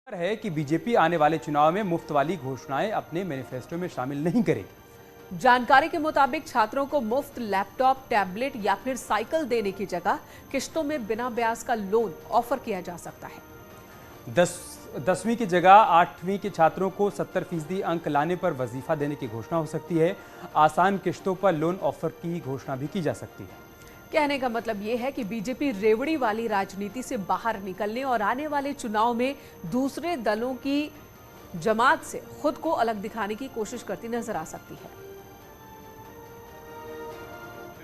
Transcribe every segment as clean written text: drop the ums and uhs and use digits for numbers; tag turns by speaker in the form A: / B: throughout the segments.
A: है कि बीजेपी आने वाले चुनाव में मुफ्त वाली घोषणाएं अपने मैनिफेस्टो में शामिल नहीं करेगी।
B: जानकारी के मुताबिक छात्रों को मुफ्त लैपटॉप, टैबलेट या फिर साइकिल देने की जगह किश्तों में बिना ब्याज का लोन ऑफर किया जा सकता है।
A: 10वीं की जगह 8वीं के छात्रों को 70% अंक लाने पर वजीफा देने की घोषणा हो सकती है। आसान किश्तों पर लोन ऑफर की घोषणा भी की जा सकती है।
B: कहने का मतलब ये है कि बीजेपी रेवड़ी वाली राजनीति से बाहर निकलने और आने वाले चुनाव में दूसरे दलों की जमात से खुद को अलग दिखाने की कोशिश करती नजर आ सकती है।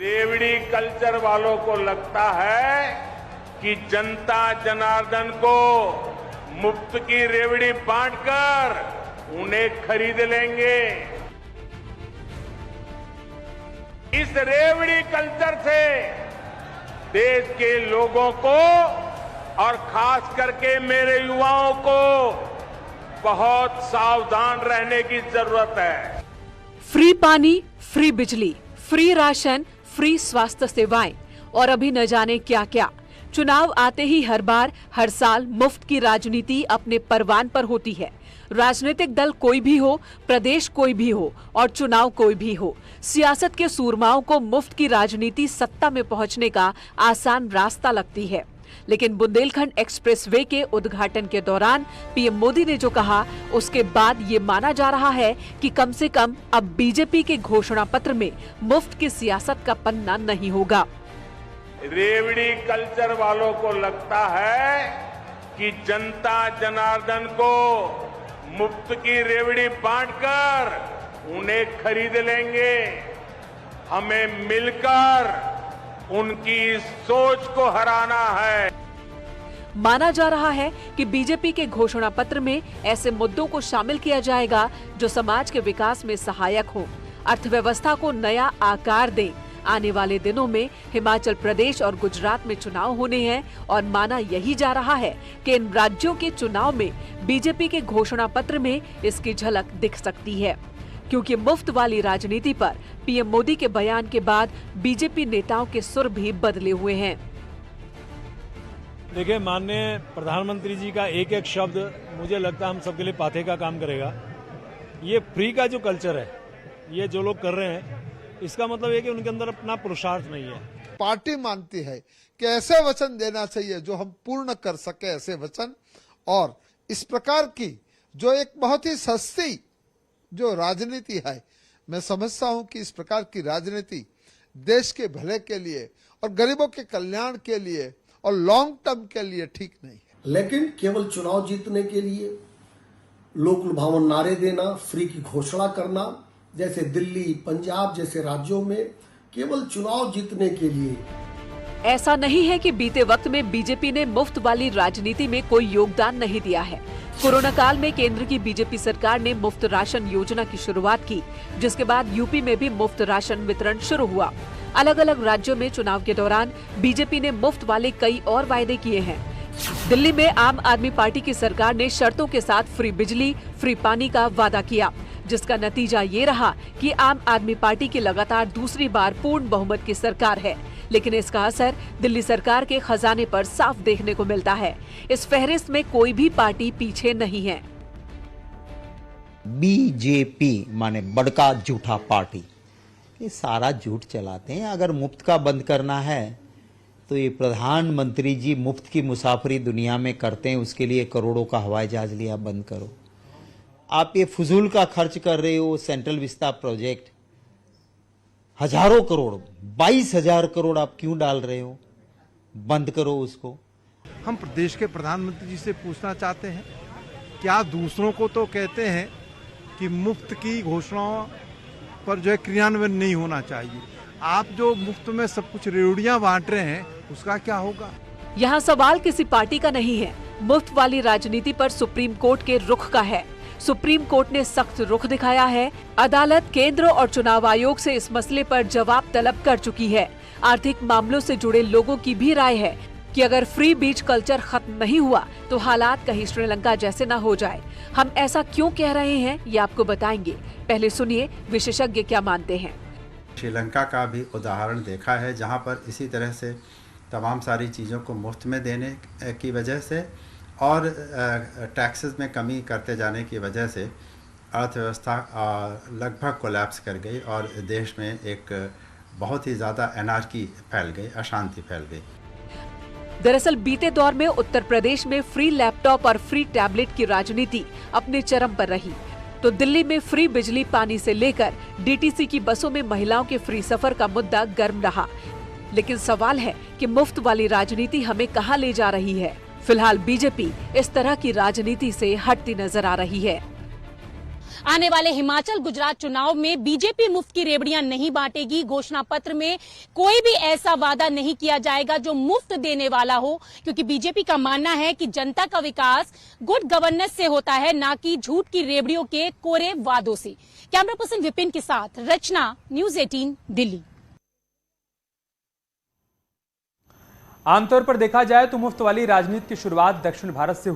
C: रेवड़ी कल्चर वालों को लगता है कि जनता जनार्दन को मुफ्त की रेवड़ी बांटकर उन्हें खरीद लेंगे। इस रेवड़ी कल्चर से देश के लोगों को और खास करके मेरे युवाओं को बहुत सावधान रहने की जरूरत है।
B: फ्री पानी, फ्री बिजली, फ्री राशन, फ्री स्वास्थ्य सेवाएं और अभी न जाने क्या क्या। चुनाव आते ही हर बार हर साल मुफ्त की राजनीति अपने परवान पर होती है। राजनीतिक दल कोई भी हो, प्रदेश कोई भी हो और चुनाव कोई भी हो, सियासत के सूरमाओं को मुफ्त की राजनीति सत्ता में पहुंचने का आसान रास्ता लगती है। लेकिन बुंदेलखंड एक्सप्रेसवे के उद्घाटन के दौरान पीएम मोदी ने जो कहा, उसके बाद ये माना जा रहा है कि कम से कम अब बीजेपी के घोषणा पत्र में मुफ्त की सियासत का पन्ना नहीं होगा।
C: रेवड़ी कल्चर वालों को लगता है कि जनता जनार्दन को मुफ्त की रेवड़ी बांटकर उन्हें खरीद लेंगे। हमें मिलकर उनकी सोच को हराना है।
B: माना जा रहा है कि बीजेपी के घोषणा पत्र में ऐसे मुद्दों को शामिल किया जाएगा जो समाज के विकास में सहायक हो, अर्थव्यवस्था को नया आकार दें। आने वाले दिनों में हिमाचल प्रदेश और गुजरात में चुनाव होने हैं और माना यही जा रहा है कि इन राज्यों के चुनाव में बीजेपी के घोषणा पत्र में इसकी झलक दिख सकती है, क्योंकि मुफ्त वाली राजनीति पर पीएम मोदी के बयान के बाद बीजेपी नेताओं के सुर भी बदले हुए हैं।
D: देखिए, माननीय प्रधानमंत्री जी का एक एक शब्द मुझे लगता है हम सबके लिए पाथे का काम करेगा। ये फ्री का जो कल्चर है, ये जो लोग कर रहे हैं, इसका मतलब है कि उनके अंदर अपना पुरुषार्थ नहीं है।
E: पार्टी मानती है कि ऐसे वचन देना चाहिए जो हम पूर्ण कर सके, ऐसे वचन। और इस प्रकार की जो एक बहुत ही सस्ती जो राजनीति है, मैं समझता हूं कि इस प्रकार की राजनीति देश के भले के लिए और गरीबों के कल्याण के लिए और लॉन्ग टर्म के लिए ठीक नहीं है।
F: लेकिन केवल चुनाव जीतने के लिए लोक लुभावन नारे देना, फ्री की घोषणा करना, जैसे दिल्ली, पंजाब जैसे राज्यों में केवल चुनाव जीतने के लिए।
B: ऐसा नहीं है कि बीते वक्त में बीजेपी ने मुफ्त वाली राजनीति में कोई योगदान नहीं दिया है। कोरोना काल में केंद्र की बीजेपी सरकार ने मुफ्त राशन योजना की शुरुआत की, जिसके बाद यूपी में भी मुफ्त राशन वितरण शुरू हुआ। अलग अलग राज्यों में चुनाव के दौरान बीजेपी ने मुफ्त वाले कई और वायदे किए हैं। दिल्ली में आम आदमी पार्टी की सरकार ने शर्तों के साथ फ्री बिजली, फ्री पानी का वादा किया, जिसका नतीजा ये रहा कि आम आदमी पार्टी की लगातार दूसरी बार पूर्ण बहुमत की सरकार है। लेकिन इसका असर दिल्ली सरकार के खजाने पर साफ देखने को मिलता है। इस फहरिस्त में कोई भी पार्टी पीछे नहीं है।
G: बीजेपी माने बड़का झूठा पार्टी, ये सारा झूठ चलाते हैं। अगर मुफ्त का बंद करना है तो ये प्रधानमंत्री जी मुफ्त की मुसाफरी दुनिया में करते हैं, उसके लिए करोड़ों का हवाई जहाज लिया, बंद करो। आप ये फजूल का खर्च कर रहे हो, सेंट्रल विस्ता प्रोजेक्ट हजारों करोड़, 22,000 करोड़ आप क्यों डाल रहे हो, बंद करो उसको।
H: हम प्रदेश के प्रधानमंत्री जी से पूछना चाहते हैं, क्या दूसरों को तो कहते हैं कि मुफ्त की घोषणाओं पर जो है क्रियान्वयन नहीं होना चाहिए, आप जो मुफ्त में सब कुछ रेवड़ियां बांट रहे हैं उसका क्या होगा?
B: यहाँ सवाल किसी पार्टी का नहीं है, मुफ्त वाली राजनीति पर सुप्रीम कोर्ट के रुख का है। सुप्रीम कोर्ट ने सख्त रुख दिखाया है। अदालत केंद्र और चुनाव आयोग से इस मसले पर जवाब तलब कर चुकी है। आर्थिक मामलों से जुड़े लोगों की भी राय है कि अगर फ्री बीच कल्चर खत्म नहीं हुआ तो हालात कहीं श्रीलंका जैसे न हो जाए। हम ऐसा क्यों कह रहे हैं, ये आपको बताएंगे। पहले सुनिए विशेषज्ञ क्या मानते हैं।
I: श्रीलंका का भी उदाहरण देखा है, जहां पर इसी तरह से तमाम सारी चीज़ों को मुफ्त में देने की वजह से और टैक्सेस में कमी करते जाने की वजह से अर्थव्यवस्था लगभग कोलैप्स कर गई और देश में एक बहुत ही ज़्यादा एनार्की फैल गई, अशांति फैल गई।
B: दरअसल बीते दौर में उत्तर प्रदेश में फ्री लैपटॉप और फ्री टैबलेट की राजनीति अपने चरम पर रही, तो दिल्ली में फ्री बिजली पानी से लेकर डीटीसी की बसों में महिलाओं के फ्री सफर का मुद्दा गर्म रहा। लेकिन सवाल है कि मुफ्त वाली राजनीति हमें कहां ले जा रही है। फिलहाल बीजेपी इस तरह की राजनीति से हटती नजर आ रही है।
J: आने वाले हिमाचल गुजरात चुनाव में बीजेपी मुफ्त की रेवड़ियां नहीं बांटेगी। घोषणा पत्र में कोई भी ऐसा वादा नहीं किया जाएगा जो मुफ्त देने वाला हो, क्योंकि बीजेपी का मानना है कि जनता का विकास गुड गवर्नेंस से होता है, ना कि झूठ की रेवड़ियों के कोरे वादों से। कैमरा पर्सन विपिन के साथ रचना, न्यूज़ 18 दिल्ली।
A: आमतौर पर देखा जाए तो मुफ्त वाली राजनीति की शुरुआत दक्षिण भारत से